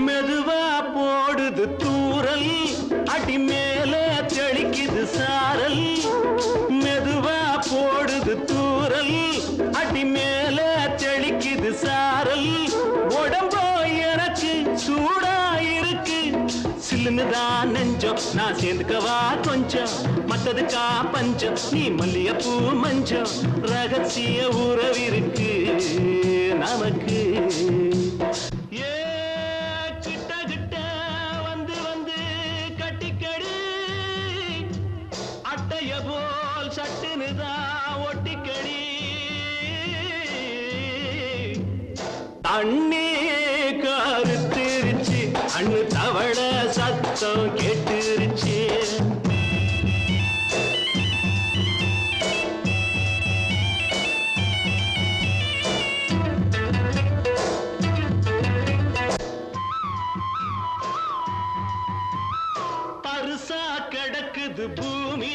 மெதுவா போடுது தூரல் அடி மேலே தெளிக்குது சாரல் மெதுவா போடுது தூரல் அடி மேலே தெளிக்குது சாரல் உடம்போ எனக்கு சூடா இருக்கு சில்லுன்னுதான் நெஞ்சம் நான் சேர்ந்துக்கவா கொஞ்சம் மத்ததுக்கா பஞ்சம் நீ மல்லிகைப்பூ மஞ்சம் ரகசிய உறவிருக்கு நமக்கு அண்ணே கருத்திருச்சு அண்ணு தவள சத்தம் கேட்டுருச்சு பருசா கிடக்குது பூமி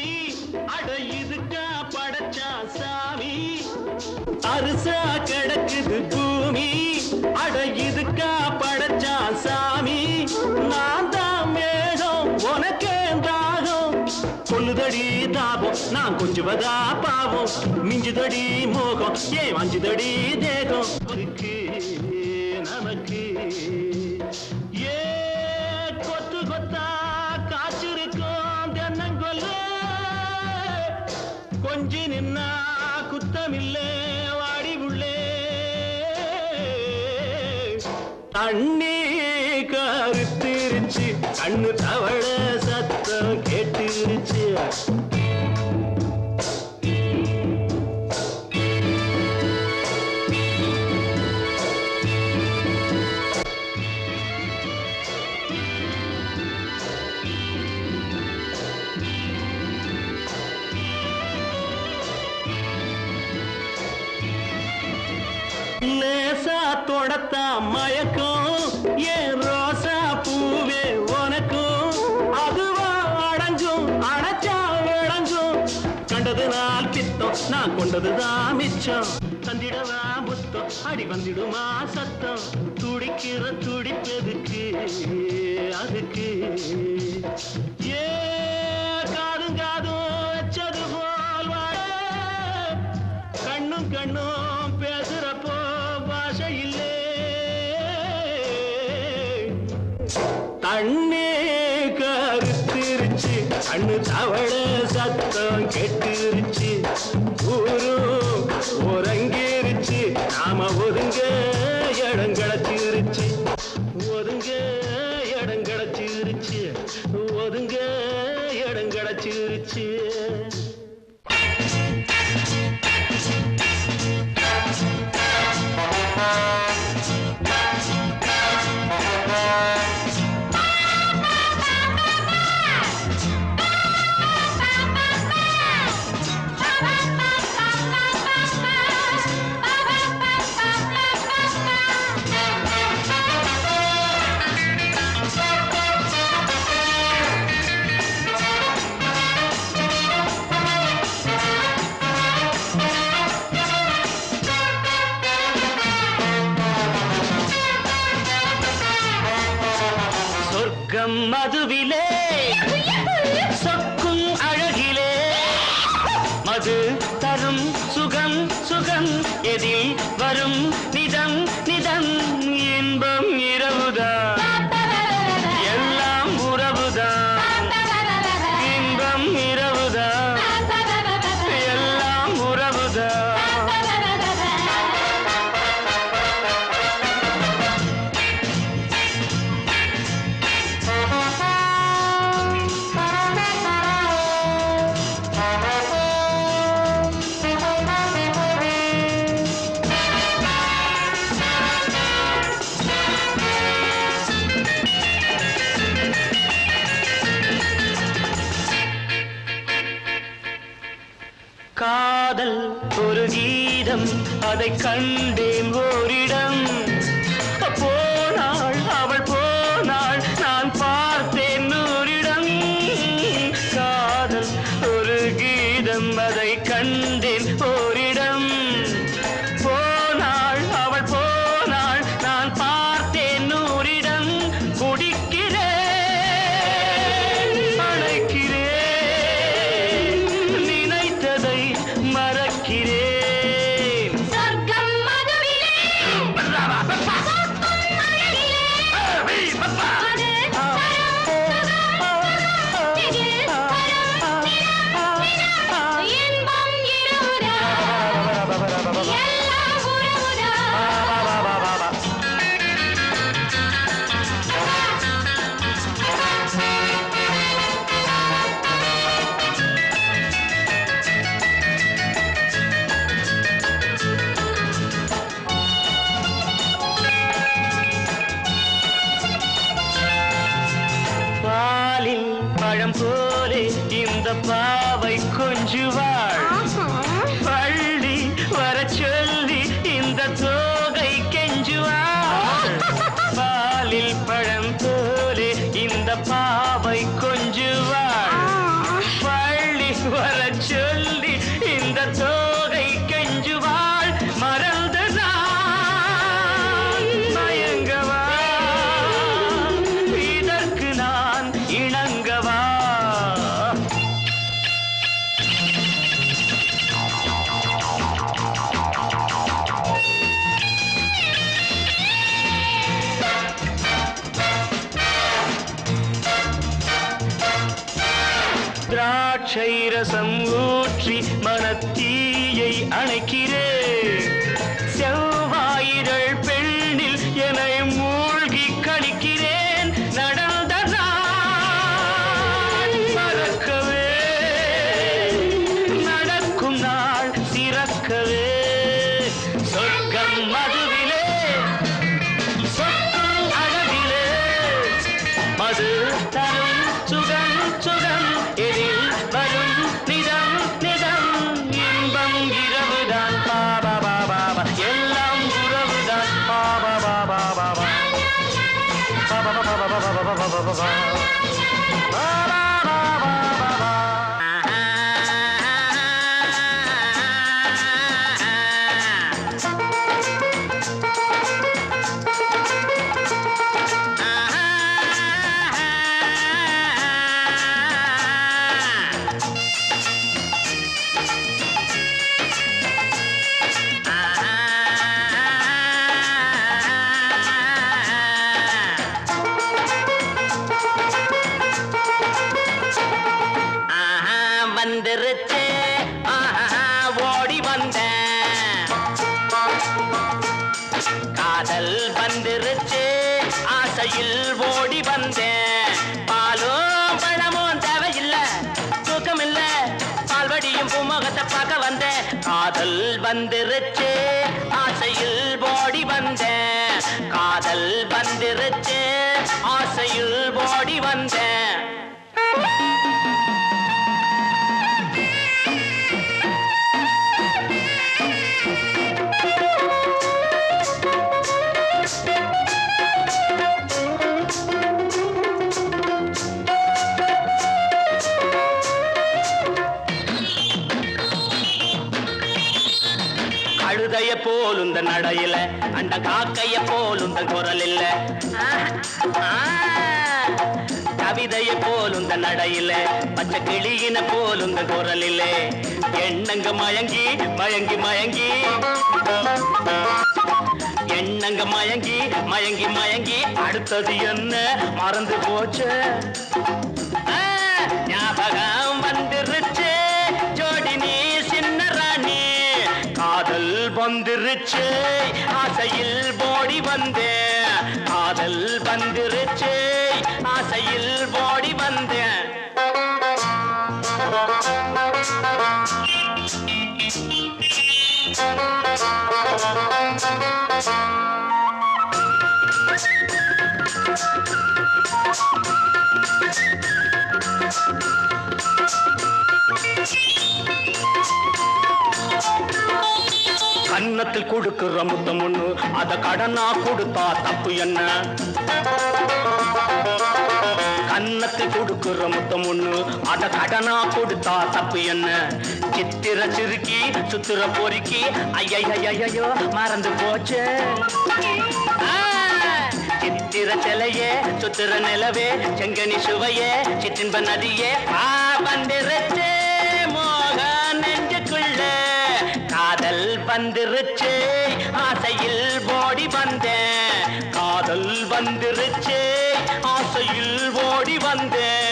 அட இதுக்கா படைச்சா சாமி அரிசா கிடக்குது பூமி அட இதுக்கா படைச்சா சாமி நான் தான் மேகம் உனக்கே தாகம் கொல்லுதடி தாபம் நான் கொஞ்சுவதா பாவம் மிஞ்சுதடி மோகம் ஏன் வஞ்சுதடி தேகம் நமக்கு ஏ கொத்து கொத்தா காய்ச்சிருக்கும் தென்னங்கொல்ல கொஞ்சி நின்னா குத்தமில்லே வாடி உள்ளே தண்ணி கருத்திருச்சு கண்ணு தவள சத்தம் கேட்டுருச்சு லேசா தொடத்தா மயக்கம் ஏன் ரோசா பூவே உனக்கும் அதுவா அடைஞ்சும் அடைச்சா விளைஞ்சும் கண்டது நாள் பித்தம் நான் கொண்டதுதான் மிச்சம் தந்திடவா புத்தம் அடி வந்திடுமா சத்தம் துடிக்கிற துடிப்பெதுக்கு அதுக்கு ஏ காதும் காதும் வச்சது போல் வாழ கண்ணும் கண்ணும் பேசுறப்போ பாஷை இல்லே தண்ணே கருத்திருச்சு கண்ணு தவள சத்தம் கெட்டுருச்சு ஊரும் உறங்கிருச்சு நாம ஒதுங்க இடம் கிடச்சிருச்சு ஒதுங்க இடம் கிடச்சிருச்சு ஒதுங்க இடம் கிடச்சிருச்சு மதுவிலே சொக்கும் அழகிலே மது தரும் சுகம் சுகம் எதில் வரும் நிதம் நிதம் இன்பம் இரவுதான் எல்லாம் உறவுதான் இன்பம் இரவுதான் எல்லாம் உறவுதான் காதல் ஒரு கீதம் அதை கண்டேன் ஓரிடம் போனாள் அவள் போனாள் நான் பார்த்தேன் நூறிடம் காதல் ஒரு கீதம் அதை கண்டேன் ஓரிடம் போனாள் அவள் போனாள் நான் பார்த்தேன் நூறிடம் குடிக்கிறேன் அழைக்கிறேன் மறக்கிறேன் சொர்க்கம் மதுவிலே பழம் போலே இந்த பாவை கொஞ்சுவாள் பள்ளி வர சொல்லி இந்த தோகை கெஞ்சுவாள் பாலில் பழம் போலே இந்த பாவை கொஞ்சுவாள் பள்ளி வர சொல்லி இந்த தோகை கெஞ்சுவாள் மறந்து நான் மயங்கவா இதற்கு நான் இணங்கவா திராட்சை ரசம் ஊற்றி மனத்தீயை அணைக்கிறேன் செவ்வாயிரள் பெண்ணில் என்னை மூழ்கி கழிக்கிறேன் நடந்த நாள் மறக்கவே நடக்கும் நாள் திறக்கவே சொர்க்கம் மதுவிலே சொக்கும் அழகிலே மது தரும் சுகம் சுகம் எதில் வரும் நிதம் நிதம் இன்பம் இரவுதான் பாபா பாபா எல்லாம் உறவுதான் பாபா பாபா பாபா பாபா பாபா பாபா பாபா ஆசையில் ஓடி வந்தேன். பாலும் பழமும் தேவையில்ல, தூக்கம் இல்ல, பால்வடியும் பூமுகத்தை பார்க்க வந்தேன். காதல் வந்துருச்சு, ஆசையில் ஓடி வந்தேன். காதல் வந்துருச்சு, ஆசையில் ஓடி வந்தேன். கழுதைய போலுந்த நடையில, அந்த காக்கைய போலுந்த குரல் இல்ல. கவிதைய போலுந்த நடையில, பச்சை கிளியின போலுந்த குரல் இல்ல. எண்ணங்க மயங்கி மயங்கி மயங்கி, எண்ணங்க மயங்கி மயங்கி மயங்கி, அடுத்தது என்ன மறந்து போச்சு. ஞாபகம் வந்துருச்சு, ஜோடி நீ சின்ன ராணி. காதல் வந்துருச்சு, ஆசையில் ஓடி வந்தேன். காதல் வந்துருச்சு, ஆசையில் ஓடி வந்தேன். கன்னத்தில் கொடுக்கிற முத்தம் ஒண்ணு, அத கடனா கொடுத்தா தப்பு என்ன? கன்னத்தில் கொடுக்கிற முத்தம் ஒண்ணு, அத கடனா கொடுத்தா தப்பு என்ன? சித்திர சிறுக்கி சுத்திர பொறுக்கி, ஐயோ மறந்து போச்சு. சித்திர சிலையே சுத்திர நிலவே, செங்கனி சுவையே, சிற்றின்ப நதியே, வந்துருச்சு மோக நெஞ்சுக்குள்ள. காதல் வந்துருச்சு, ஆசையில் ஓடி வந்தேன். காதல் வந்துருச்சு, ஆசையில் ஓடி வந்தேன்.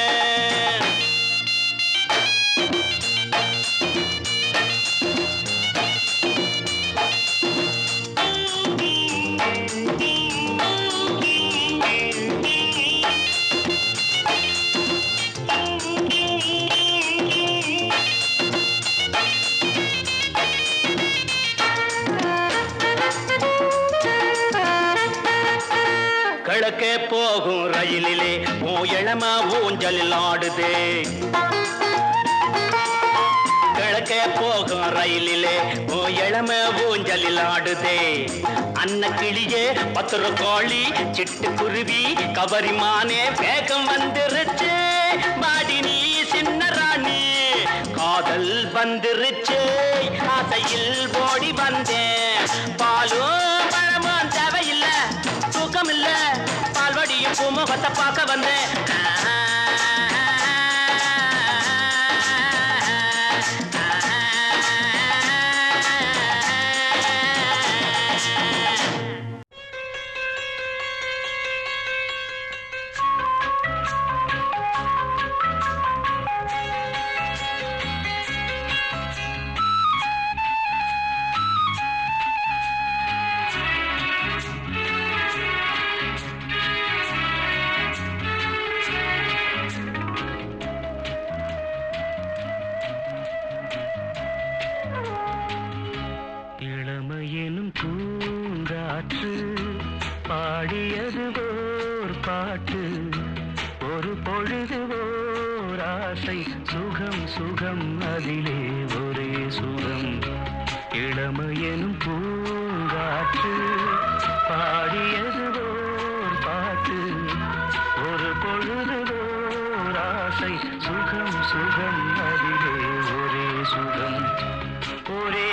கிழக்கே போகும் ரயிலிலே ஓ இளம ஊஞ்சலில் ஆடுதே. கிழக்கே போகும் ரயிலிலே ஓ இளம ஊஞ்சலில் ஆடுதே. அன்ன கிளியே, பத்திர கோழி, சிட்டுக்குருவி, கவரிமானே, வேகம் வந்துருச்சு, பாடி நீ சின்ன ராணி. காதல் வந்துருச்சு, ஆசையில் ஓடி வந்தேன். பாலும் பழமும் தேவையில்ல, தூக்கம் இல்ல, பால்வடியும் பூமுகத்தை பார்க்க வந்தேன். இளமையெனும் பூங்காற்று பாடியது ஓர் பாட்டு, ஒரு பொழுது ஓர் ஆசை, சுகம் சுகம் அதிலே ஒரே சுகம். இளமையெனும் பூங்காற்று பாடியது ஓர் பாட்டு, ஒரு பொழுது ஓர் ஆசை, சுகம் சுகம் அதிலே ஒரே சுகம். ஒரே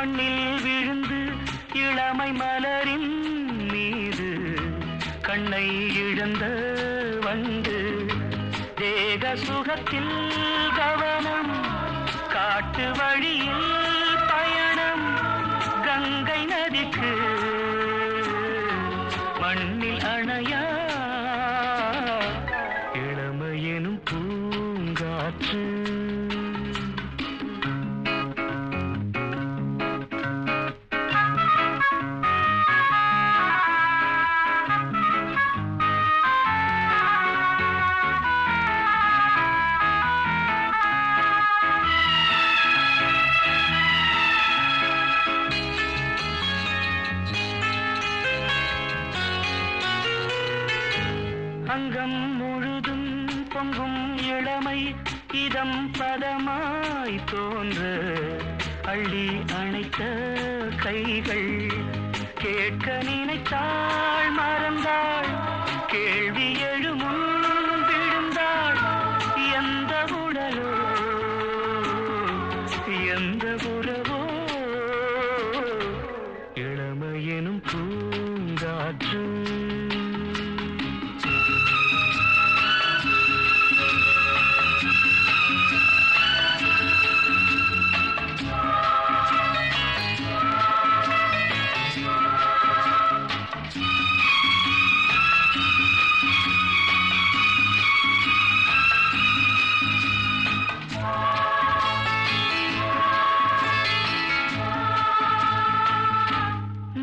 மண்ணில் விழுந்து இளமை மலரின் மீது கண்ணை இழந்த வந்து தேக சுகத்தில் கவனம் காட்டு வழியில் பயணம் கங்கை நதிக்கு மண்ணில் அணையா இளமையெனும் பூங்காற்று அங்கம் முழுதும் பொங்கும் இளமை இதம் பதமாய் தோன்ற அள்ளி அணைத்த கைகள் கேட்க நினைத்தாள் மறந்தாள் கேள்வி எழுமுன் விழுந்தாள் எந்த உடலோ எந்த உறவோ இளமையெனும் பூங்காற்று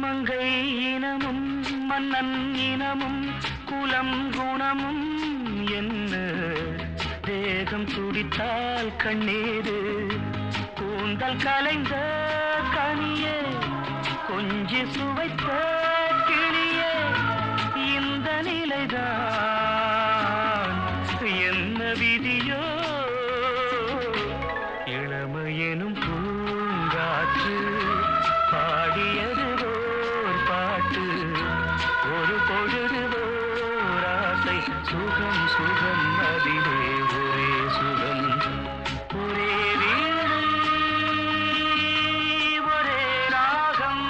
மங்கை இனமும் மன்னன் இனமும் குலம் குணமும் என்ன தேகம் துடித்தால் கண்ணீரு கூந்தல் கலைந்த கனியே கொஞ்சி சுவைத்த கிளியே இந்த நிலைதான் என்ன விதியோ இளமையெனும் பூங்காற்று பாடியது ஓர் பாட்டு ஒரு பொழுது ஓர் ஆசை சுகம் சுகம் அதிலே ஒரே சுகம் ஒரே வீணை ஒரே ராகம்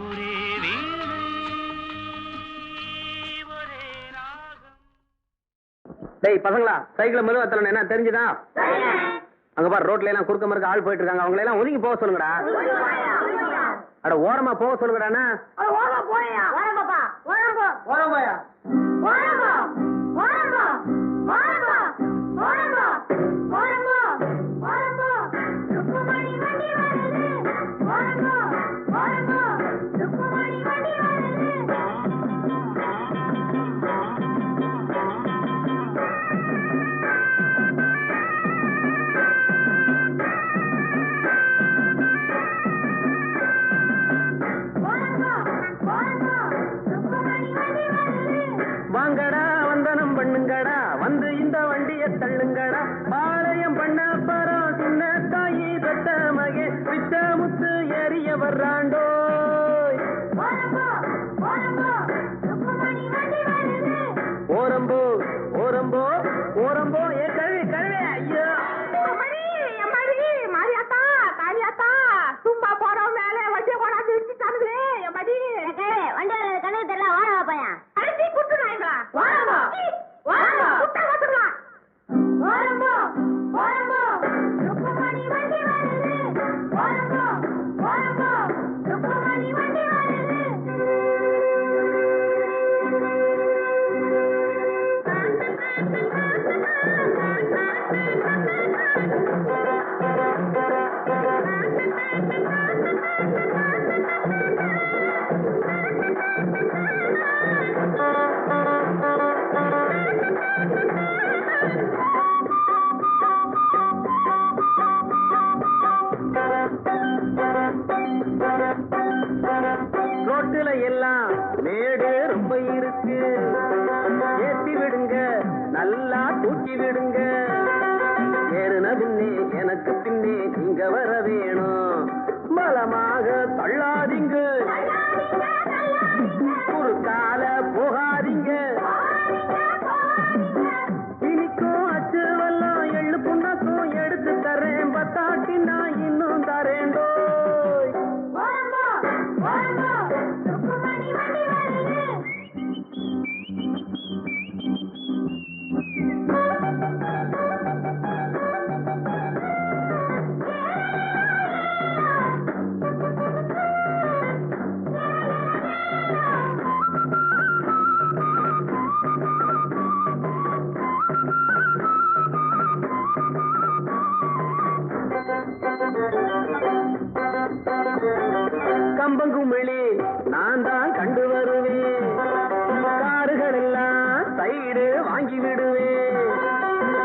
ஒரே வீணை ஒரே ராகம். டேய் பசங்களா, சைக்கிள் மெதுவா தள்ளணும், என்ன தெரிஞ்சுதா? அங்க பாரு, ரோட்ல எல்லாம் குறுக்க மறுக்க ஆள் போயிட்டு இருக்காங்க, அவங்களை எல்லாம் ஒதுங்கி போக சொல்லுங்கடா. அட ஓரமா போக சொல்லுங்கடா. வாங்கடா வந்தனம் பண்ணுங்கடா, வந்து இந்த வண்டியை தள்ளுங்கடா. பாளையம் பண்ண பரம் சின்ன தாயி தொட்ட மகே பிச்ச முத்து ஏறிய வர்றாண்டோ. ஓரம்போ ஓரம்போ ஓரம்போ ஏ கழுவி கழுவி. ஐயோ சும்மா போறோம் மேல வண்டியை கொண்டாந்து வச்சுட்டானுங்களே. எம்மாடி வண்டி கணக்கு தெரியல. வாடா பையன் அடிச்சு குட்டுறாங்களா? வாடா வாடா குட்ட வந்துடலாம். வாரம்போ வாரம்போ ருக்குமணி வண்டி வருது. வாரம்போ வாரம்போ ருக்குமணி வண்டி வருது. ரோட்டுல எல்லாம் மேடு ரொம்ப இருக்கு, ஏத்தி விடுங்க நல்லா தூக்கி விடுங்க. ஏறுன பின்னே எனக்கு பின்னே நீங்க வர வேணும், பலமாக தள்ளாதீங்க, குறுக்கால போகாதீங்க. இனிக்கும் அச்சு வெல்லம் எள்ளு புண்ணாக்கும் எடுத்து தரேன், பத்தாட்டி நான் இன்னும் தரேன். கொண்டு வருவேன், காடுகள் எல்லாம் சைடு வாங்கி விடுவேன்,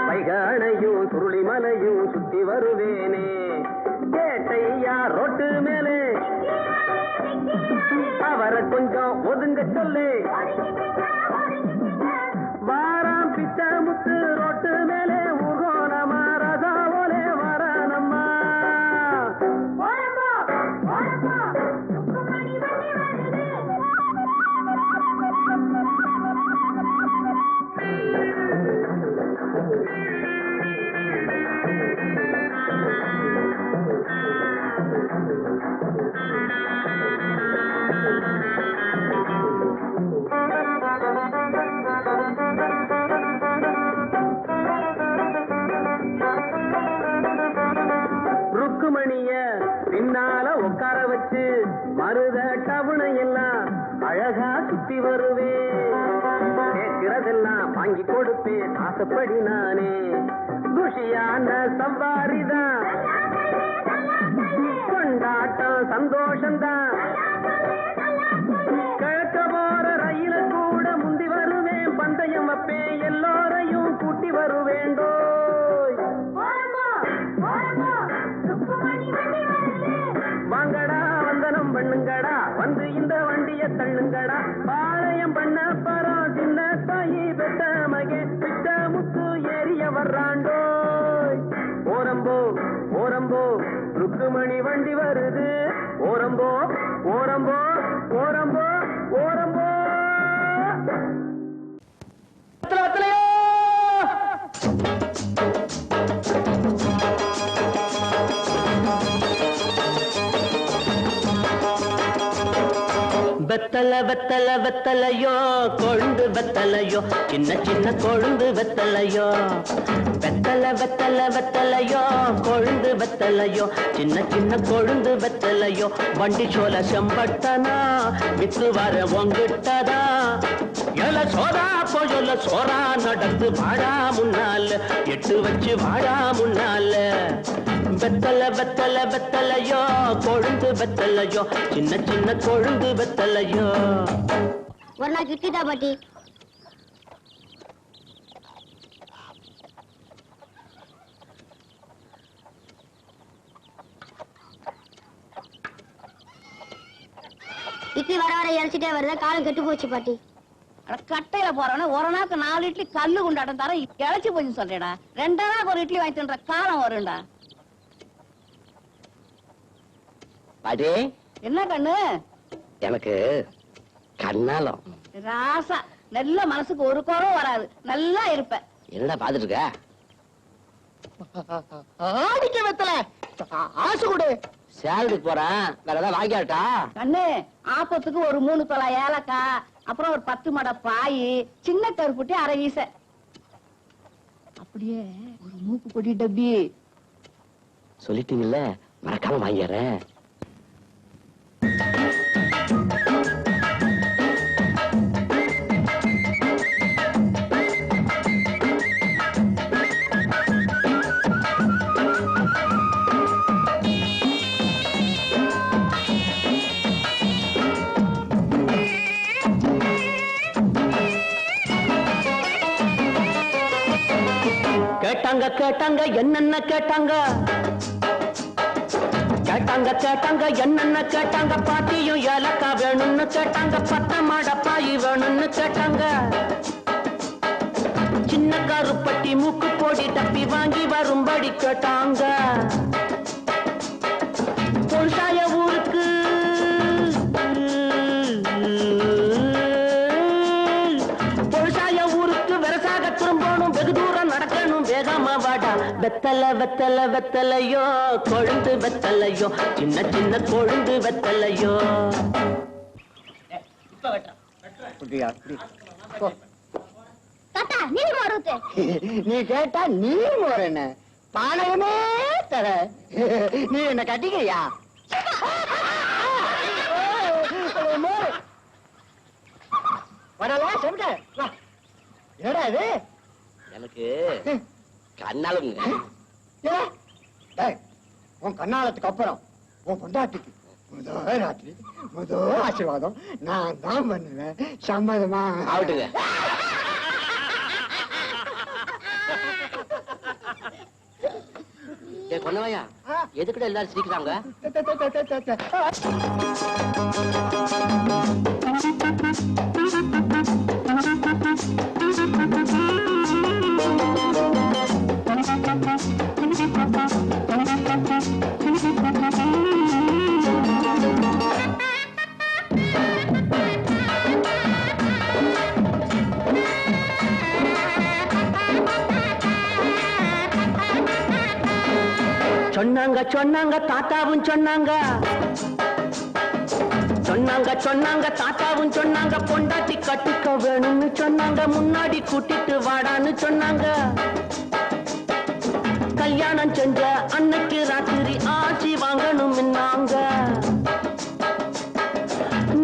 வைகானையும் சுருளிமலையும் சுத்தி வருவேனே, கேட்டையா ரோட்டு மேலே அவரை கொஞ்சம் ஒதுங்க சொல்லு, வாராம் பிச்ச முத்து ரோட்டு மேலே ஊர்கோலமா ரசாவோலே வரானம்மா. ருக்குமணிய பின்னால உட்கார வச்சு மருத டவுனை எல்லாம் அழகா சுத்தி வருவேன், கேட்கிறதெல்லாம் வாங்கி கொடுப்பேன் ஆசைப்படி நானே, குஷியான சவாரிதான் கொண்டாட்டம் சந்தோஷம்தான், கிழக்க போற ரயில கூட முந்தி வருவேன், பந்தயம் அப்பேன் எல்லோரையும் கூட்டி வருவேண்டோ. வாங்கடா வந்தனம் பண்ணுங்கடா, வந்து இந்த வண்டிய தள்ளுங்கடா, பாளையம் பண்ண பரம் சின்ன தாயி பெத்த மகே பிச்ச முத்து ஏறிய வர்றாண்டோ. ஓரம்போ ஓரம்போ ருக்குமணி வண்டி வருது, ஓரம்போ ஓரம்போ ஓரம்போ ஓரம்போ. வெத்தல வெத்தல வெத்தலையோ கொழுந்து வெத்தலையோ சின்ன சின்ன கொழுந்து வெத்தலையோ, வெத்தல வெத்தல வெத்தலையோ கொழுந்து வெத்தலையோ சின்ன சின்ன கொழுந்து வெத்தலையோ, வண்டி சோல செம்பட்டனா வித்து வர ஒங்கிட்டதா, எல சோதா போல சோரா நடந்து வாடா முன்னால, எட்டு வச்சு வாடா முன்னால, வெத்தல வெத்தல வெத்தலையோ கொழுந்து வெத்தலையோ சின்ன சின்ன கொழுந்து வெத்தலையோ. ஒரு நாள் கிட்டிட்டா பாட்டி. இட்லி வர வர இறைச்சிட்டே வருது, காலம் கெட்டு போச்சு பாட்டி. கட்டையில போறவன ஒரு நாளுக்கு 4 இட்லி கல்லு குண்டாட்டம் தர இழைச்சி போச்சு சொல்றேடா, 2 நாளுக்கு ஒரு இட்லி வாங்கி தின்ற காலம் வரும்டா. பாட்டி என்ன கண்ணு? எனக்கு கண்ணாலம் ராசா, நல்ல மனசுக்கு ஒரு குறவும் வராது, நல்லா இருப்ப. என்னடா பாத்துட்டு இருக்க? ஆடிக்க வெத்தல ஆசை கொடு, சேலத்துக்கு போறேன், வேற ஏதாவது வாங்கியாட்டா? கண்ணு, ஆப்பத்துக்கு ஒரு 3 தொலை ஏலக்காய், அப்புறம் ஒரு 10 மடை பாய், சின்ன கருப்புட்டி அரை வீச, அப்படியே ஒரு மூக்கு பொடி டப்பி. சொல்லிட்டீங்கல்ல, மறக்காம வாங்கிடுறேன். கேட்டாங்க கேட்டாங்க என்னென்ன கேட்டாங்க, கேட்டாங்க கேட்டாங்க என்னென்ன கேட்டாங்க, பாட்டியும் ஏலக்கா வேணும்னு கேட்டாங்க, 10 மடை பாய் வேணும்னு கேட்டாங்க, சின்ன கருப்பட்டி மூக்கு போடி டப்பி வாங்கி வரும்படி கேட்டாங்க, பொன்சாய ஊருக்கு பொன்சாய ஊருக்கு வெரசாக திரும்பணும், வெகு தூரம் நடக்கணும், வேகமா வாடா. வெத்தல வெத்தல வெத்தலையோ கொழுந்து வெத்தலையோ சின்ன சின்ன கொழுந்து வெத்தலையோ. தாத்தா நீ மாறுது. நீ கேட்டா நீ போறேன்னு பானகமே தர, நீ என்ன கட்டிக்கிறியா? வரல செவிட்ட ஏடா இது? எனக்கு கண்ணாலங்க. உன் கண்ணாலத்துக்கு அப்புறம் உன் பொண்டாட்டிக்கு முதல் ராத்திரி முதல் ஆசீர்வாதம் நான் தான் பண்ணுவேன். சம்மதமா? ஆகட்டுங்க. கொன்னவையா எதுக்குடா எல்லாரும் சிரிக்கிறாங்க? சொன்னாங்க சொன்னாங்க தாத்தாவும் சொன்னாங்க சொன்னாங்க சொன்னாங்க தாத்தாவும் சொன்னாங்க பொண்டாட்டி கட்டிக்க வேணும்னு சொன்னாங்க முன்னாடி கூட்டிட்டு வாடான்னு சொன்னாங்க கல்யாணம் செஞ்ச அன்னைக்கு ராத்திரி ஆட்சி வாங்கணும் நாங்க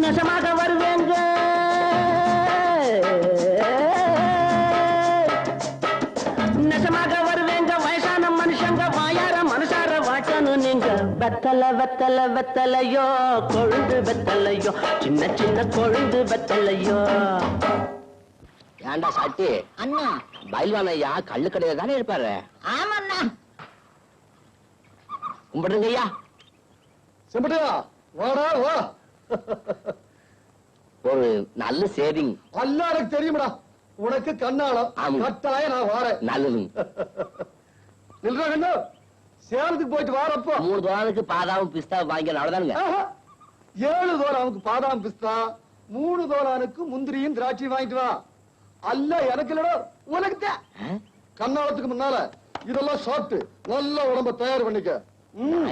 நெசமாக வருவேங்க நெசமாக வருவேங்க வயசான மனுஷங்க வாயார மனசார வாட்டணும் நீங்க வெத்தலை வெத்தலை வெத்தலையோ கொழுந்து வெத்தலையோ சின்ன சின்ன கொழுந்து வெத்தலையோ. ஏண்டா சாட்டி அண்ணா பயில்வான் ஐயா கள்ளு கடையில தானே இருப்பாரு. ஆமாண்ணா. கும்பிடுங்க ஐயா. செம்பட்டியா வாடா வா. ஒரு நல்ல சேவிங். அல்ல எனக்கு தெரியுமடா. உனக்கு கண்ணாளம். கட்டாய நான் வாரேன். நல்லது. நில்றா கண்ணு. சேலத்துக்கு போயிட்டு வாரப்போ 3 தோரானுக்கு பாதாவும் பிஸ்தாவும் வாங்கிக்கணும் அவ்வளவுதானுங்க. 7 தோரானுக்கு பாதாம் பிஸ்தா 3 தோரானுக்கு முந்திரியும் திராட்சையும் வாங்கிட்டு வா. அல்ல எனக்கு இல்லடா உனக்கு. கண்ணாளத்துக்கு முன்னால இதெல்லாம் சாப்பிட்டு நல்ல உடம்ப தயார் பண்ணிக்க.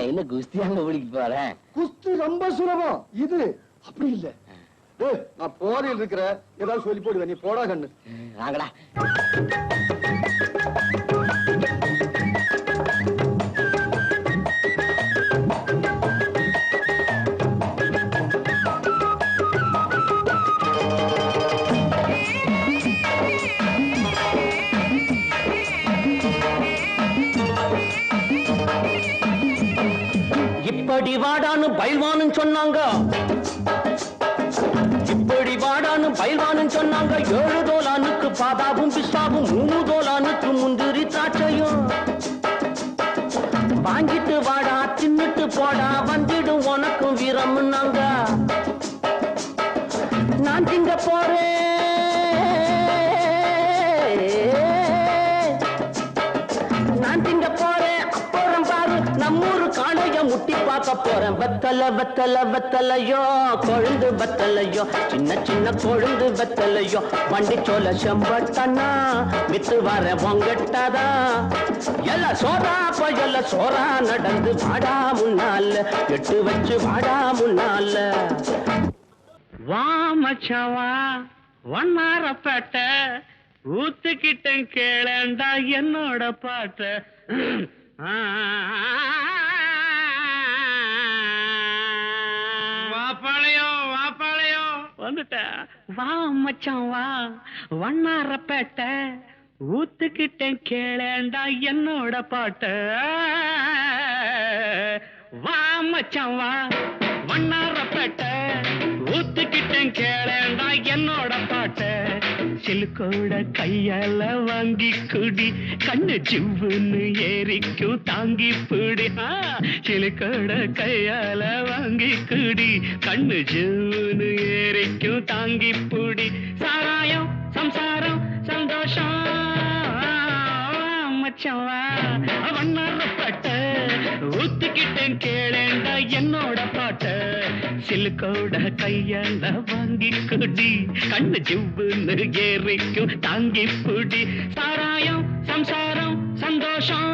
என்ன குஸ்தியாங்க பிடிக்க போறேன். குஸ்தி ரொம்ப சுலபம். இது அப்படி இல்ல. நான் போதையில் இருக்கிற ஏதாவது சொல்லி போடுவேன். நீ போடா கண்ணு. வாங்கடா. இப்படி வாடான்னு பயில்வான்னு சொன்னாங்க இப்படி வாடான்னு பயில்வான்னு சொன்னாங்க 7 தோலானுக்கு பாதாவும் பிஸ்தாவும் 3 தோலானுக்கு முந்திரி திராட்சையும் வாங்கிட்டு வாடா தின்னுட்டு போடா வந்துடும் உனக்கும் வீரம்னாங்க. நான் திங்க போறேன் நான் திங்க போறேன் அப்புறம் பாரு நம்மூரு காளைய முட்டி பார்க்க போறேன். வெத்தலை வெத்தலை வெத்தலையோ கொழுந்து வெத்தலையோ சின்ன சின்ன கொழுந்து வெத்தலையோ வண்டி சோல செம்பட்டனா வித்து வர பொங்கட்டாதா எல்லாம் சோறா போயல்ல சோறா நடந்து வாடா முன்னால எட்டு வச்சு வாடா முன்னால. வா மச்சாவா வண்ணாரப்பேட்ட ஊத்துக்கிட்டேன் கேளண்டா என்னோட பாட்ட. வாப்பாளையம் வாப்பாளையம் வந்துட்ட. வா மச்சான் வா வண்ணாரப்பேட்ட ஊத்துக்கிட்டேன் கேளண்டா என்னோட பாட்ட. வா மச்சான் வா வண்ணாரப்பேட்ட ஊத்துக்கிட்டேன் கேளண்டா என்னோட பாட்ட. சிலுக்கோட கையால வாங்கி குடி கண்ணு ஜிவ்வுன்னு ஏறிக்கும் தாங்கி பிடி. சிலுக்கோட கையால வாங்கி குடி கண்ணு ஜிவ்வுன்னு ஏறிக்கும் தாங்கி பிடி. சாராயம் சம்சாரம் சந்தோஷம் மச்சவா வண்ணாரப்பட்ட ஊத்துக்கிட்டேன் கேளேண்டா என்னோட பாட்ட. சிலுக்கோட கையால வாங்கி குடி கண்ணு ஜிவ்வுன்னு ஏறிக்கும் தாங்கி புடி. சாராயம் சம்சாரம் சந்தோஷம்.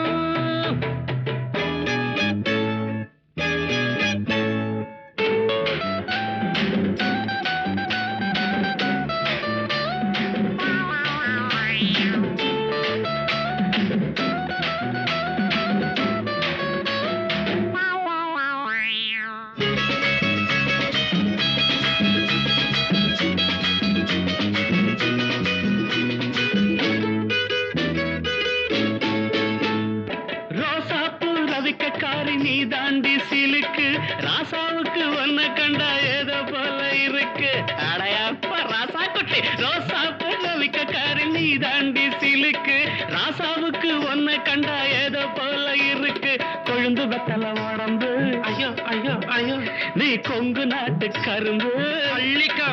வெத்தல உடம்பு ஐயோ ஐயோ ஐயோ நீ கொங்கு நாட்டு கரும்பு அள்ளிக்கோ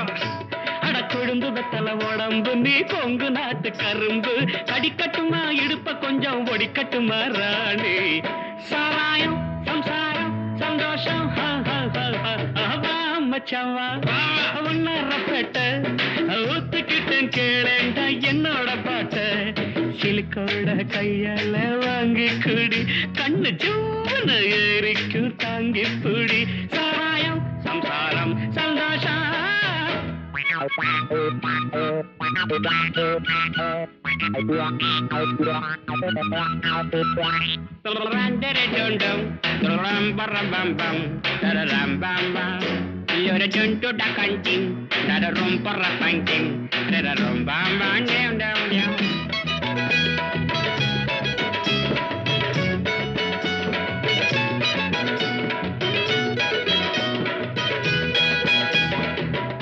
அட கொழுந்து வெத்தல உடம்பு நீ கொங்கு நாட்டு கரும்பு கடிக்கட்டுமா இடுப்ப கொஞ்சம் ஒடிக்கட்டுமா ராணி சாராயம் சம்சாரம் சந்தோஷம் மச்சவா ஒன்னரப்பட்ட ஊத்துக்கிட்டேன் கேளேண்டா என்னோட பாட்ட சிலுக்கோட கையால வாங்கி குடி கண்ணு ஜூன்னு ஏறிக்கும் தாங்கி புடி சாராயம் சம்சாரம் சந்தோஷம் You're a dun to the canting, that a room for a painting, that a room bam bam down down down.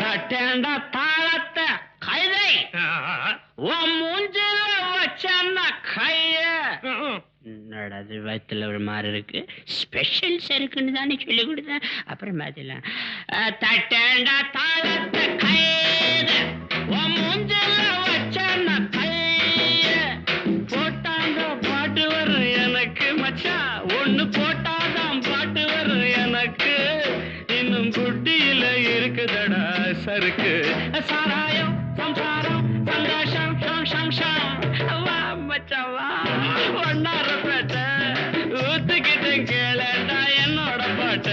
Attend a palate, Kaide, one moonjil, what's Kaya. அது வயிற்றுல ஒரு மாதிரி இருக்கு ஸ்பெஷல் சருக்குன்னு தானே சொல்லி கொடுத்தேன் அப்புறம் பார்த்துலாம் தட்டேண்டா தாளத்தை கைது மூஞ்சல வச்சான கைய போட்டாங்க பாட்டு வரும் எனக்கு மச்சா ஒண்ணு போட்டாதான் பாட்டு வரும் எனக்கு இன்னும் குட்டியில இருக்குதடா சருக்கு சாராயம் சம்சாரம் சந்தோஷம் சம்சம் வா மச்சவா ஒன்னார ஊத்துக்கிட்டேன் கேளண்டா என்னோட பாட்ட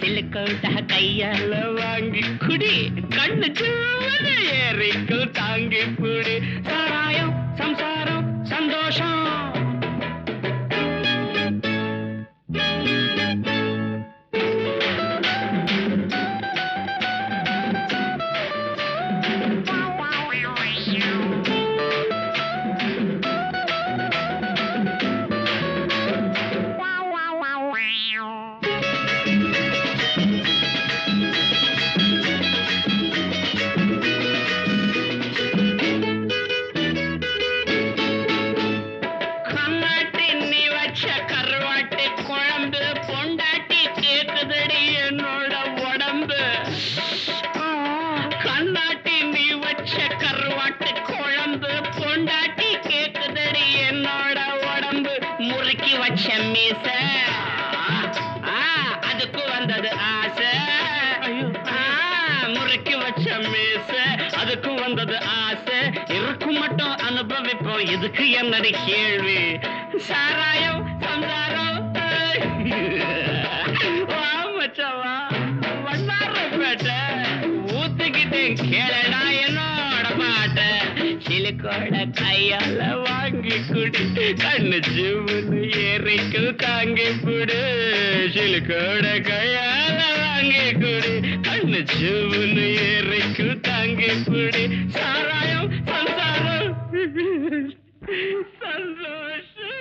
சிலுக்கோட்ட கையால வாங்கி குடி கண்ணு ஜூன்னு ஏறிக்கும் தாங்கி புடி சாராயம் சம்சாரம் சந்தோஷம் அதுக்கு வந்தது ஆசை முறைக்கு வச்ச மீச அதுக்கு வந்தது ஆசை இருக்கும் மட்டும் அனுபவிப்போம் இதுக்கு என்னடி கேள்வி சாராயம் சம்சாரம் மச்சவா வண்ணாரப்பேட்டை ஊத்துக்கிட்டேன் கேளடா என்னோட பாட்ட சிலுக்கோட கையால வாங்கி குடி கண்ணு ஜீவனு ஏறிக்கு தாங்கி புடு சிலுக்கோட கையால வாங்கி குடி கண்ணு ஜீவனு ஏறிக்கு தாங்கி புடி சாராயம் சம்சாரம் சந்தோஷம்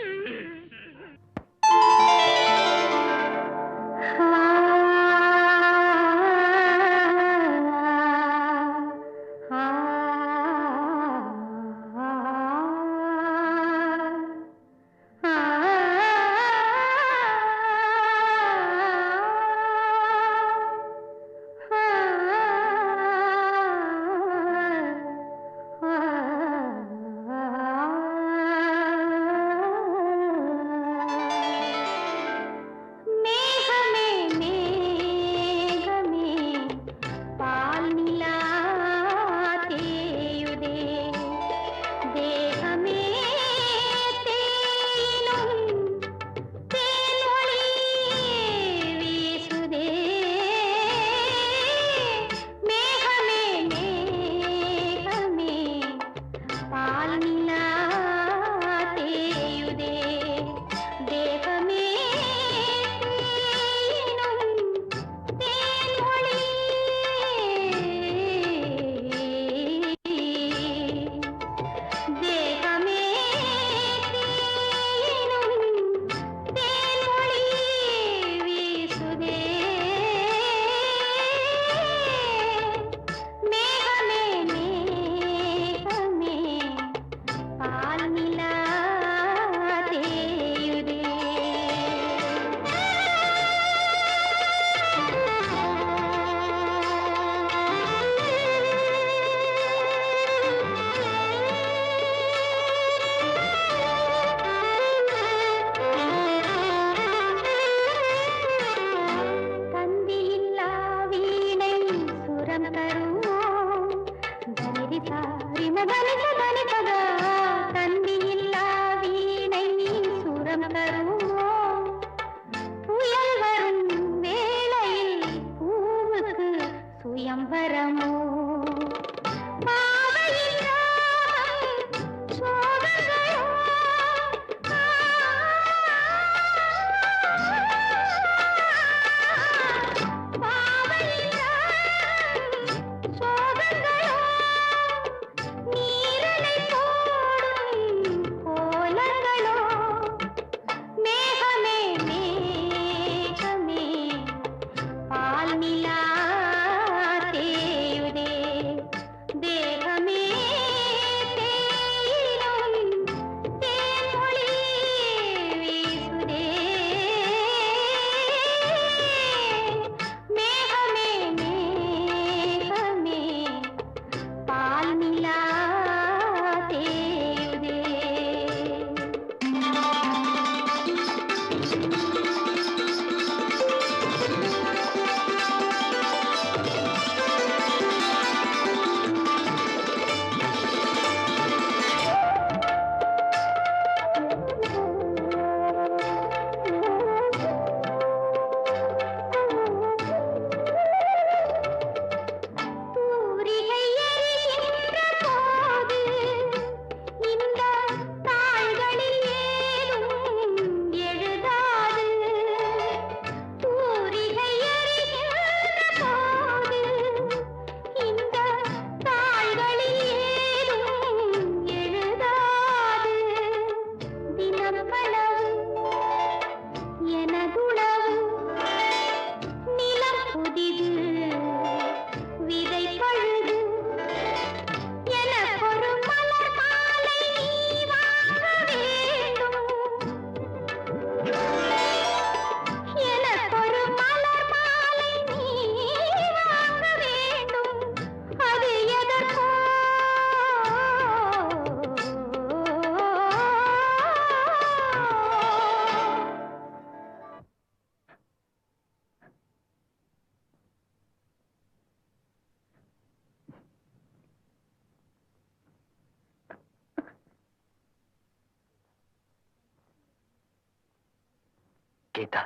கீதா,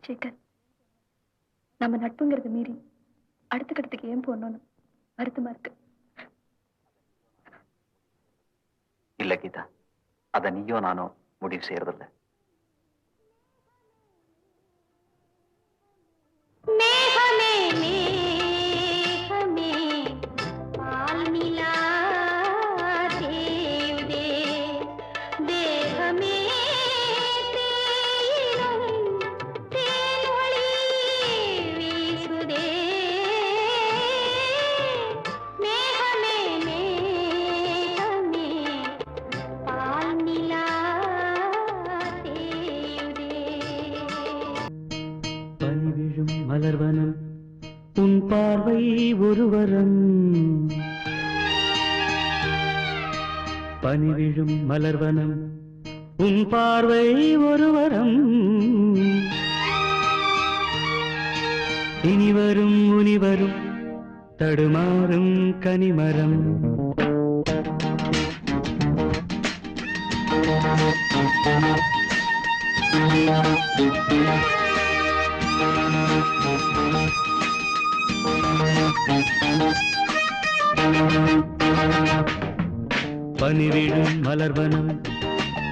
சேகர், நம்ம நட்புங்கிறத மீறி அடுத்த கட்டத்துக்கு ஏன் போகணும்னு வருத்தமா இருக்கு. இல்ல கீதா, அத நீயோ நானோ முடிவு செய்யறதில்ல. மலர்வனம் உன் பார்வை ஒருவரம், பனிவிழும் மலர்வனம் உன் பார்வை ஒருவரம், இனிவரும் முனிவரும் தடுமாறும் கனிமரம். பனிவிழும் மலர்வனம்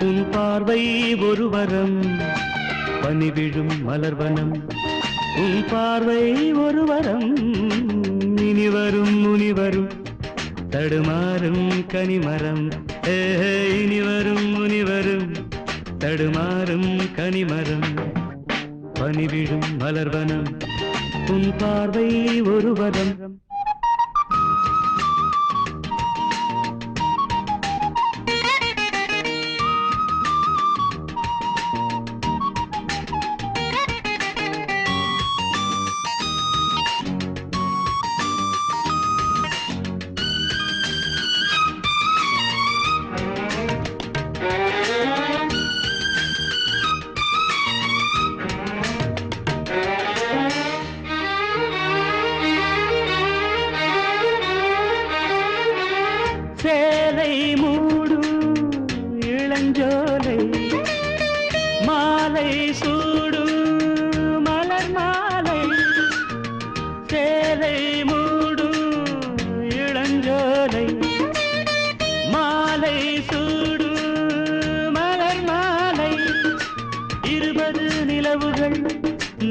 உன் பார்வை ஒருவரம், பனிவிழும் மலர்வனம் உன் பார்வை ஒருவரம், இனிவரும் முனிவரும் தடுமாறும் கனிமரம். இனிவரும் முனிவரும் தடுமாறும் கனிமரம். பனிவிழும் மலர்வனம் உன் பார்வை ஒருவரம்.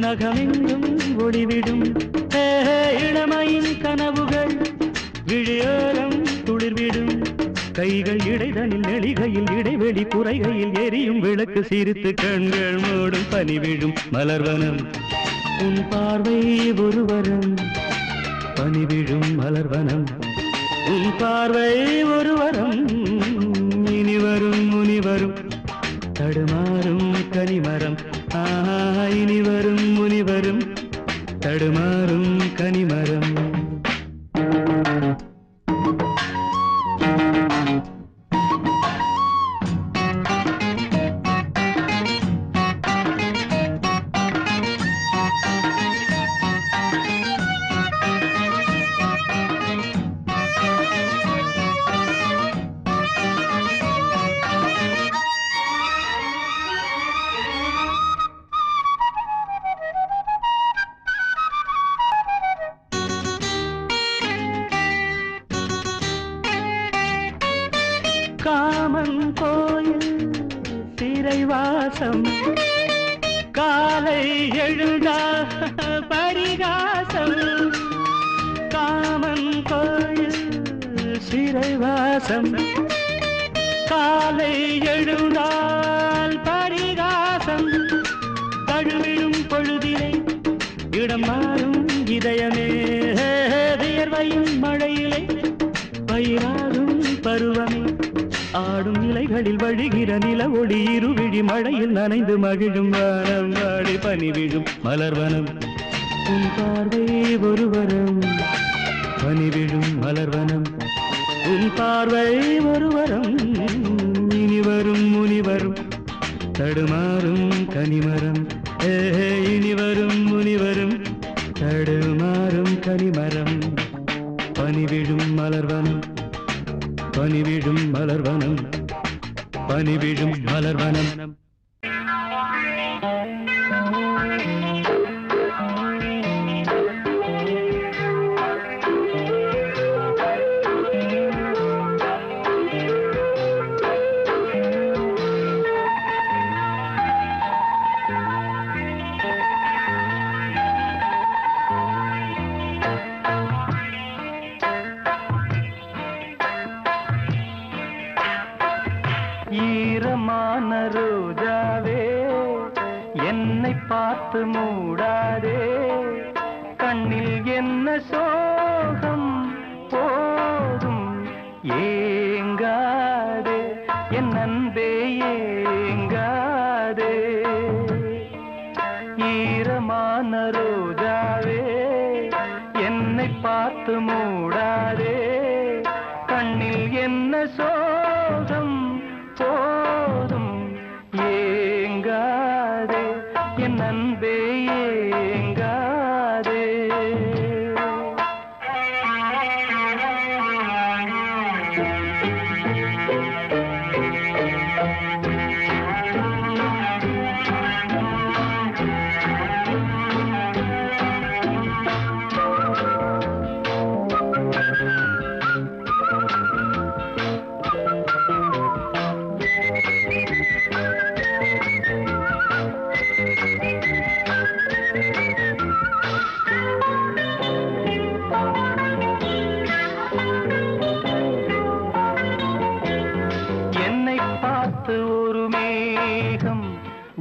நகமெங்கும் ஒளிவிடும் இளமையின் கனவுகள் விழியோரம் துளிர்விடும் கைகள் இடைதனில் நெளிகையில் இடைவெளி குறைகையில் எரியும் விளக்கு சிரித்து கண்கள் மூடும் பனிவிடும் மலர்வனம் உன் பார்வை ஒருவரம் பனிவிடும் மலர்வனம் உன் பார்வை ஒருவரம் இனிவரும் முனிவரும் தடுமாறும் கனிமரம் இனிவரும் முனிவரும் தடுமாறும் கனிமரம் காமன் கோயில் சிறைவாசம் காலை எழுந்தா பரிகாசம் காமன் கோயில் சிறைவாசம் காலை எழுந்தால் பரிகாசம் தழுவிடும் பொழுதிலே இடம் மாறும் இதயமே வியர்வையும் மழையிலே பயிராகும் பருவமே ஆடும் இலைகளில் வழிகிற நில ஒளி இருவிழி மழையில் நனைந்து மகிழும் வானம் வாடி பனிவிழும் மலர்வனம் உன் பார்வை ஒருவரம் பனிவிழும் மலர்வனம் உன் பார்வை ஒருவரம் இனிவரும் முனிவரும் தடுமாறும் கனிமரம் இனிவரும் முனிவரும் தடுமாறும் கனிமரம் பனிவிழும் மலர்வனம் பனிவிழும் மலர்வனம் பனிவிழும் மலர்வனம் ஈரமான ரோஜாவே என்னை பார்த்து மூடாதே கண்ணில் என்ன சோகம் போதும் ஏங்காதே என் அன்பே ஏங்காதே ஈரமான ரோஜாவே என்னை பார்த்து மூடாதே கண்ணில் என்ன சோகம் போதும் ஏங்காதே என் அன்பே ஏங்காதே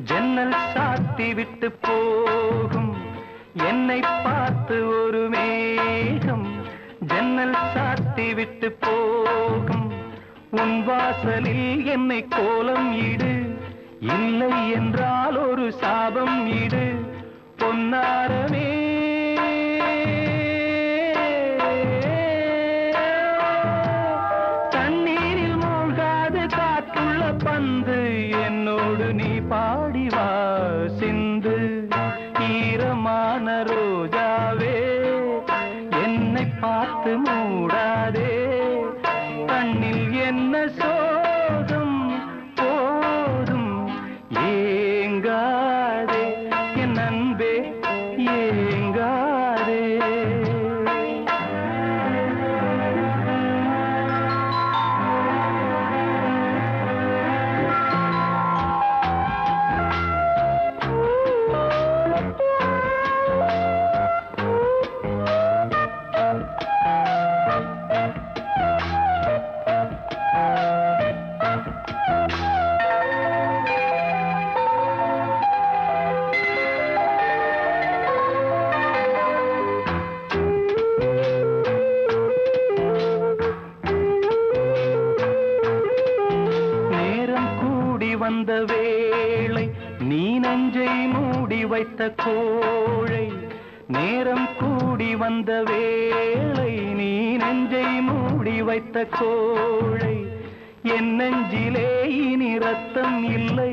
ஜன்னல் சாத்தி விட்டு போகும் என்னை பார்த்து ஒரு மேகம் ஜன்னல் சாத்தி விட்டு போகும் உன் வாசலில் என்னை கோலம் இடு இல்லை என்றால் ஒரு சாபம் இடு பொன்னாரமே தண்ணீரில் மூழ்காது காற்றுள்ள பந்து என்னோடு நீ பாடி வா சிந்து ஈரமான ரோஜாவே என்னை பார்த்து மூடாதே கண்ணில் என்ன சோகம் போதும் ஏங்காதே என் அன்பே ஏங்காதே வந்த வேளை நீ நெஞ்சை மூடி வைத்த கோழை நேரம் கூடி வந்த வேளை நீ நெஞ்சை மூடி வைத்த கோழை என் நெஞ்சிலே இனி ரத்தம் இல்லை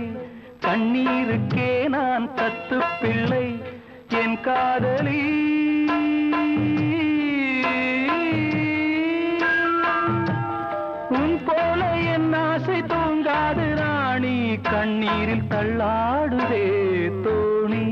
கண்ணீருக்கே நான் தத்து பிள்ளை என் காதலி உன் போல என் ஆசை தூங்காது ராணி கண்ணீரில் தள்ளாடுதே தோணி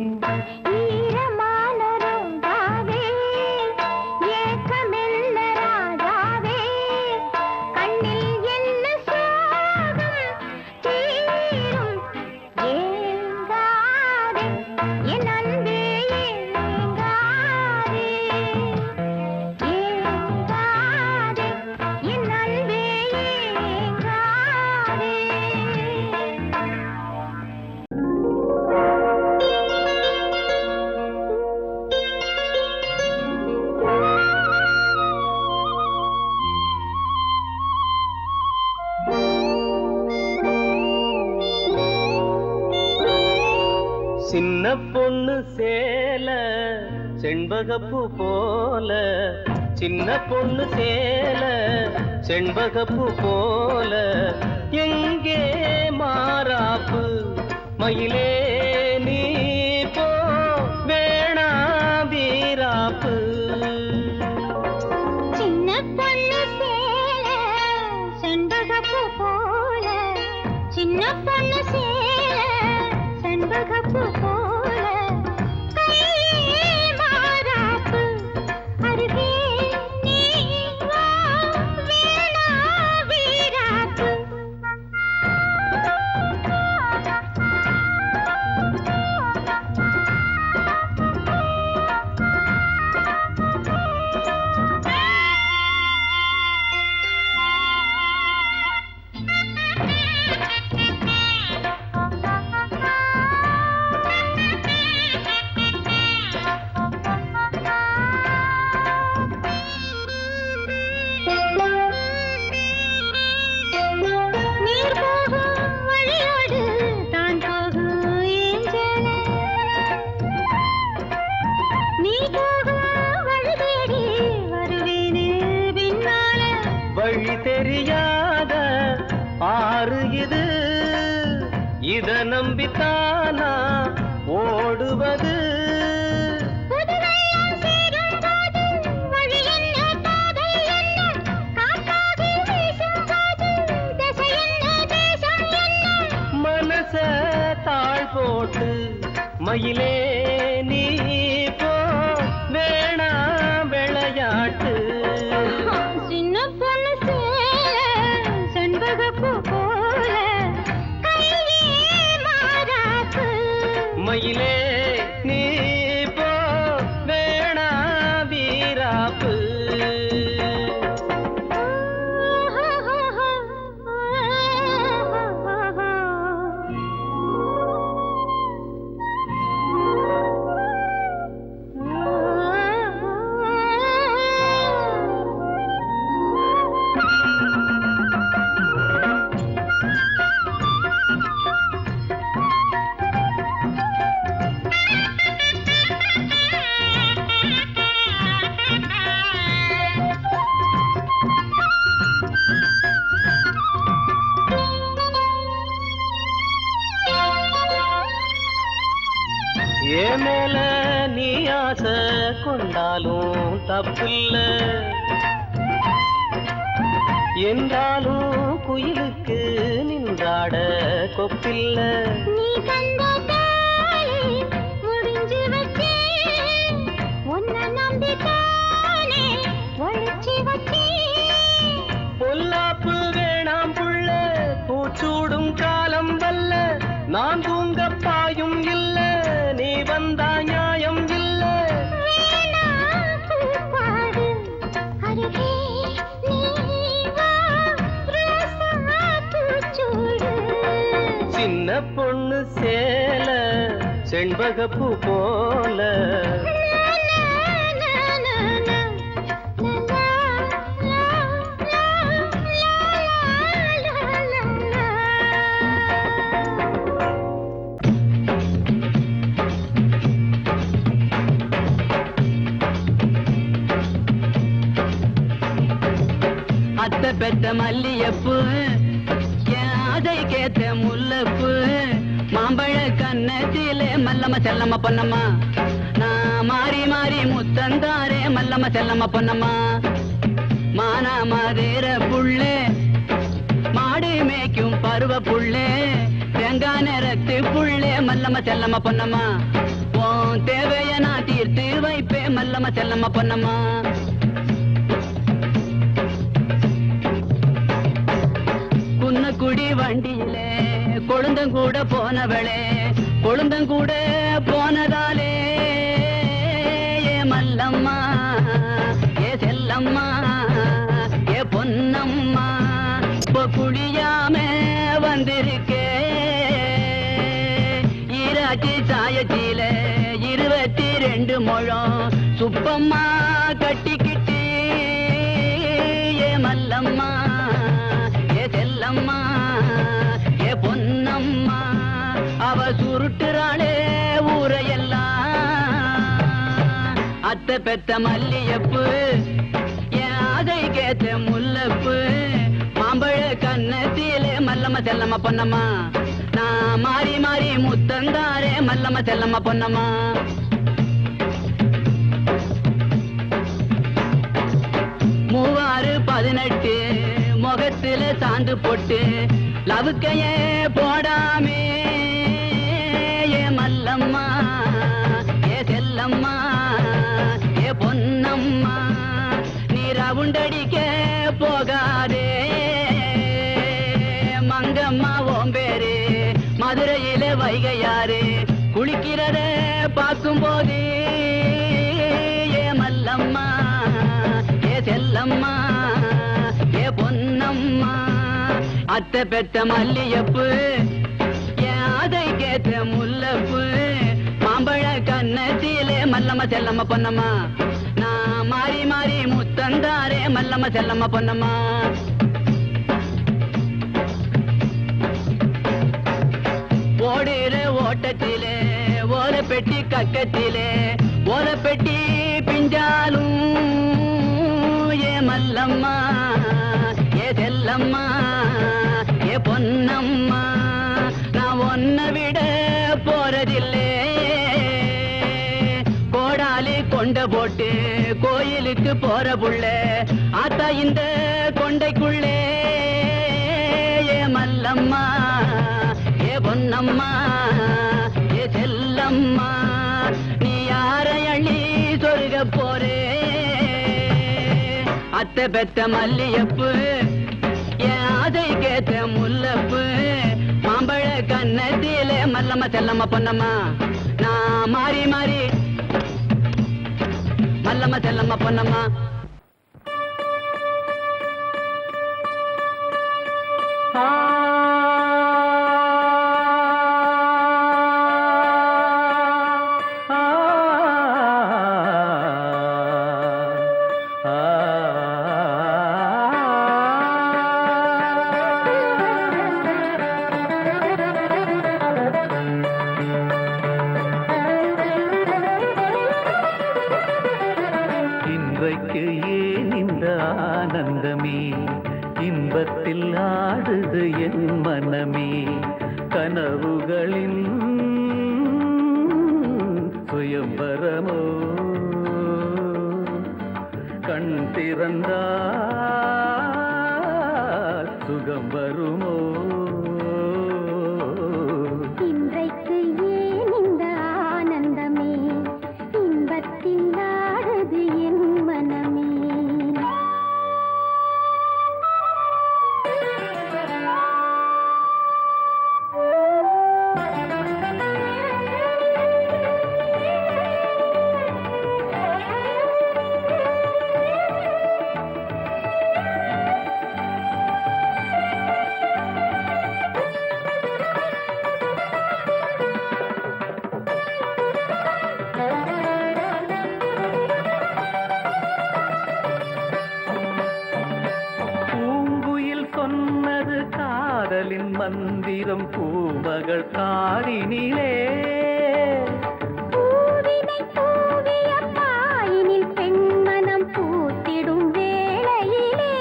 சின்ன பொண்ணு சேல செண்பகப்பூ போல சின்ன பொண்ணு சேல செண்பகப்பூ போல எங்கே மாறாப்பு மயிலே நீ போ வேணா வீராப்பு சின்ன பொண்ணு சேல செண்பகப்பூ போல சின்ன பொண்ணு சேல செண்பகப்பூ போல கையே மாறாப்பு அருகே நீ வா வேணா வீராப்பு தெரியாத ஆறு இது இத நம்பித்தானா ஓடுவது மனச தாழ் போட்டு மயிலே நீ போ வேணா விளையாட்டு சின்ன பொண்ணு செண்பகப்பூ போல கையே மாறாப்பு மயிலே நீ போ வேணா வீராப்பு ஏன் மேல நீ ஆசை கொண்டாலும் தப்பில்ல என்றாலும் குயிலுக்கு நின்றாட கொப்பில்ல நீ தந்த தாலி முடிஞ்சு வச்சே உன்னை நம்பித்தானே ஒழிச்சு வச்சே பொல்லாப்பு வேணாம் புள்ள பூச்சூடும் காலம் வல்ல நான் தூங்க பாயும் இல்ல நீ வந்தா நியாயம் இல்ல கூப்பாடு அருகே நீ வா ரோசா பூச்சூடு சின்ன பொண்ணு சேல செண்பகப்பூ போல அத்தை பெத்த மல்லியப்பு அதை கேத்த முல்லப்பு மாம்பழ கண்ணத்திலே மல்லம செல்லம பொன்னம்மா நான் மாறி மாறி முத்தந்தாரே மல்லம செல்லம பொன்னம்மா மானா மாதேர புள்ளே மாடு மேய்க்கும் பருவ புள்ளே தேங்காய் நிறத்து புள்ளே மல்லம செல்லம பொன்னம்மா உன் தேவைய நான் தீர்த்து வைப்பே மல்லம செல்லம பொன்னம்மா குன்னக்குடி வண்டியிலே கொழுந்தங்கூட போனவளே கொழுந்தங்கூட போனதாலே ஏ மல்லம்மா ஏ செல்லம்மா ஏ பொன்னம்மா இப்போ குளியாம வந்திருக்கே ஈராட்சி சாயத்தில 22 முழம் சுப்பம்மா கட்டிக்கிட்டு ஏ மல்லம்மா ஏ செல்லம்மா ஏ பொன்னம்மா அவ சுருட்டுறாளே ஊரையெல்லாம் அத்தை பெத்த மல்லியப்பு என் அதை கேத்த முல்லப்பு மாம்பழ கண்ணத்திலே மல்லம செல்லம்மா பொன்னம்மா நான் மாறி மாறி முத்தந்தாரே மல்லம செல்லம்மா பொன்னம்மா மூவாறு 18 முகத்துல சாந்து போட்டு லவுக்கையே போடாமே ஏ மல்லம்மா ஏ செல்லம்மா ஏ பொன்னம்மா நீ ரவுண்டடிக்க போகாதே மங்கம்மா ஓம்பேரு மதுரையில வைகையாறு குளிக்கிறத பார்க்கும் போது ஏ மல்லம்மா ஏ செல்லம்மா ஏ பொன்னம்மா அத்தை பெத்த மல்லியப்பு என் அதை கேத்த முல்லப்பு மாம்பழ கண்ணத்திலே மல்லம செல்லம்மா பொன்னம்மா நான் மாறி மாறி முத்தந்தாரே மல்லம செல்லம்மா பொன்னம்மா ஓடுற ஓட்டத்திலே ஓல பெட்டி கக்கத்திலே ஓல பெட்டி பிஞ்சாலும் ஏ மல்லம்மா ஏ செல்லம்மா ஏ பொன்னம்மா நான் ஒன்ன விட போறதில்லே கோடாலி கொண்ட போட்டு கோயிலுக்கு போற புள்ள ஆத்தா இந்த கொண்டைக்குள்ளே ஏ மல்லம்மா ஏ பொன்னம்மா ஏ செல்லம்மா நீ யாரை அள்ளி சொருக போறே அத்தை பெத்த மல்லியப்பு என் அதை கேத்த முல்லப்பு மாம்பழ கண்ணத்திலே மல்லம செல்லம்மா பொன்னம்மா நான் மாறி மாறி மல்லம செல்லம்மா பொன்னம்மா இன்றைக்கு ஏன் இந்த ஆனந்தமே இன்பத்தில் ஆடுது என் மனமே கனவுகளின் சுயம்பரமோ கண் திறந்தால் சுகம் வருமோ இன்றைக்கு ஏன் இந்த ஆனந்தமே இன்பத்தில் ஆடுது என் மனமே காதலின் மந்திரம் பூமகள் காடினிலே பூவினை பூவிய பாயினில் பெண்மனம் பூத்திடும் வேளையிலே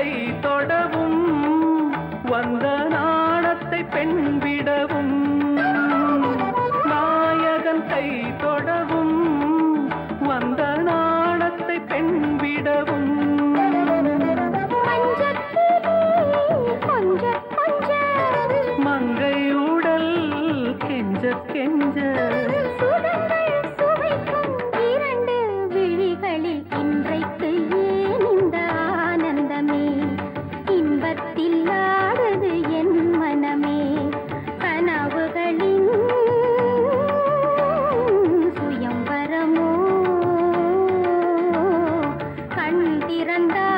கை தொடவும் வந்த நாணத்தை பெண் விடவும் நாயகன் கை தொடவும் வந்த நாணத்தை பெண் விடவும் மங்கை உடல் கெஞ்ச கெஞ்ச இரண்டு விழிகளில் இன்றைக்கு ஏன் இந்த ஆனந்தமே இன்பத்தில் ஆடுது என் மனமே கனவுகளின் சுயம்பரமோ கண் திறந்தால்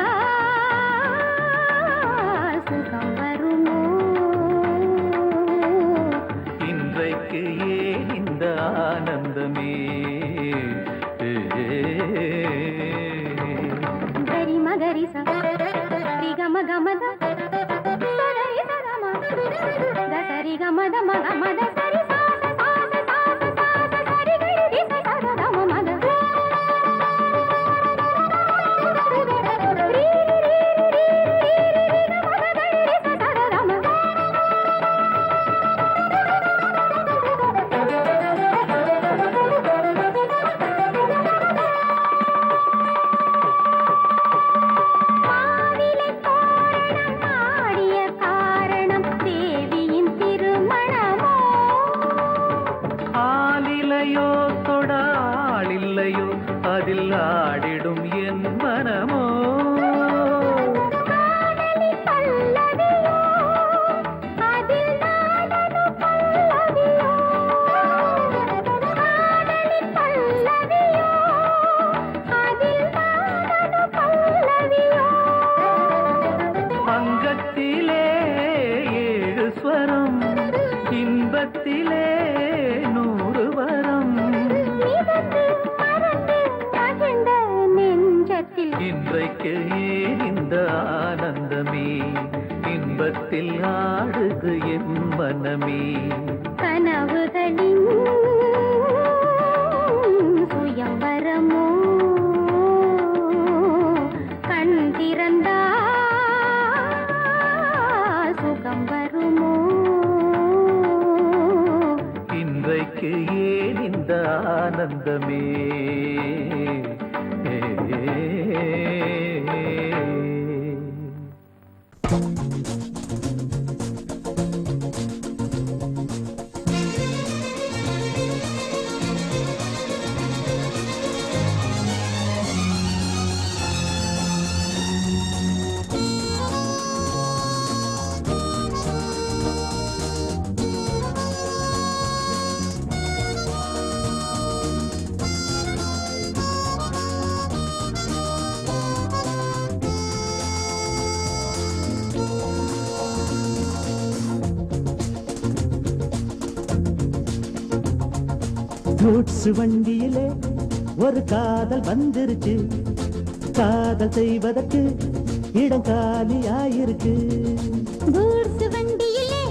சுகம் வருமோ இன்றைக்கு ஏன் இந்த ஆனந்தமே ಗರಿ ಮಗರಿ ಸರಿ ಗಮ ಗಮದ ಸರಿ ಸಗಮ ಸರಿ ಗಮದ ಮಗ ಮದ ಸರಿ ಸಾಸ ಸಾಸ ಸಾಸ ಸಾಸ ಸರಿ ಗರಿ ರಿ ಸ ಸ ಗಮ ಮದ ರೀ ರಿ ರಿ ರಿ ರಿ ರಿ ಗಮ ಗರಿ ರಿ ಸ ಸ ಗಮ மாவிலை தோரணம் ஆடிய காரணம் தேவியின் திருமணமோ ஆளிலையோ தொடாளில்லையோ அதில் ஆடிடும் என் மனமோ காதலி பல்லவியோ அதில் நாடனு பல்லவியோ காதலி பல்லவியோ அதில் நாடனு பல்லவியோ அங்கத்திலே 7 ஸ்வரம் இன்பத்திலே 100 வரம் மிதந்து மறந்து மகிழ்ந்த நெஞ்சத்தில் இன்றைக்கு ஏன் இந்த ஆனந்தமே இன்பத்தில் ஆடுது என் மனமே கனவுகளின் சுயம்பரமோ கண் திறந்தால் சுகம் வருமோ இன்றைக்கு ஏன் இந்த ஆனந்தமே கூட்ஸ் வண்டியிலே ஒரு காதல் வந்துருச்சு காதல் செய்வதற்கு இடம் காலியாயிருக்கு கூட்ஸ் வண்டியிலே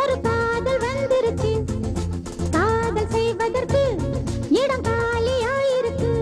ஒரு காதல் வந்துருச்சு காதல் செய்வதற்கு இடம் காலியாயிருக்கு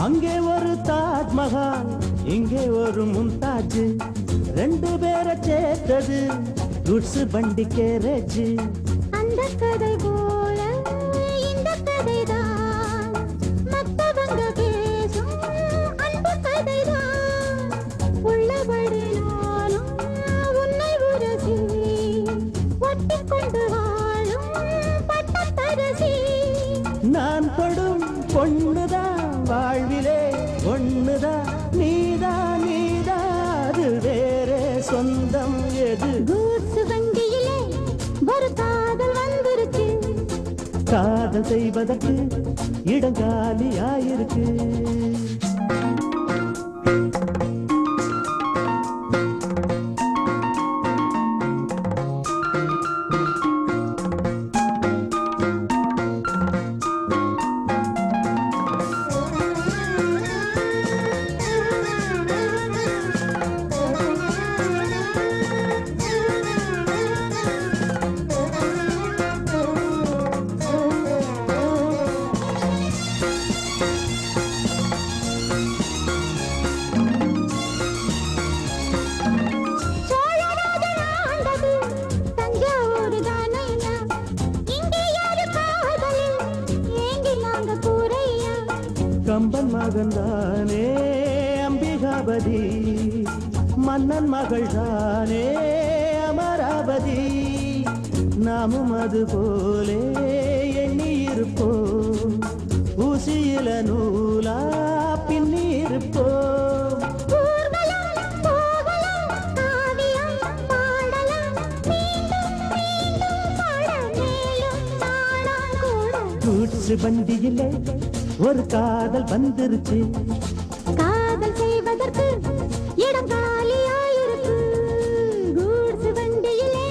அங்கே ஒரு தாஜ்மஹால் இங்கே ஒரு மும்தாஜ் ரெண்டு பேரை சேர்த்தது குட்ஸ் வண்டி கேரேஜ் அந்த கதை போல இந்த கதைதான் மத்தவங்க பேசும் அன்பு கதைதான் உள்ளபடி நானும் உன்னை உரசி ஒட்டிக்கொண்டு வாழும் பட்டத்தரசி நான் தொடும் பொண்ணுதான் வாழ்விலே ஒண்ணுதான் நீதான் காதல் செய்வதற்கு இடங்காலியாயிருக்கு. கம்பன் மகன்தானே அம்பிகாபதி, மன்னன் மகள் தானே அமராவதி. நாமும் அது போலே எண்ணி இருப்போம், ஊசியில நூலா பின்னி இருப்போம். கூட்ஸ் வண்டியிலே ஒரு காதல் வந்துருச்சு, காதல் செய்வதற்கு இடம் காலியாயிருக்கு. கூட்ஸ் வண்டியிலே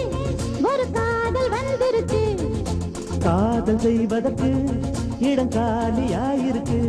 ஒரு காதல் வந்துருச்சு, காதல் செய்வதற்கு இடம் காலியாயிருக்கு.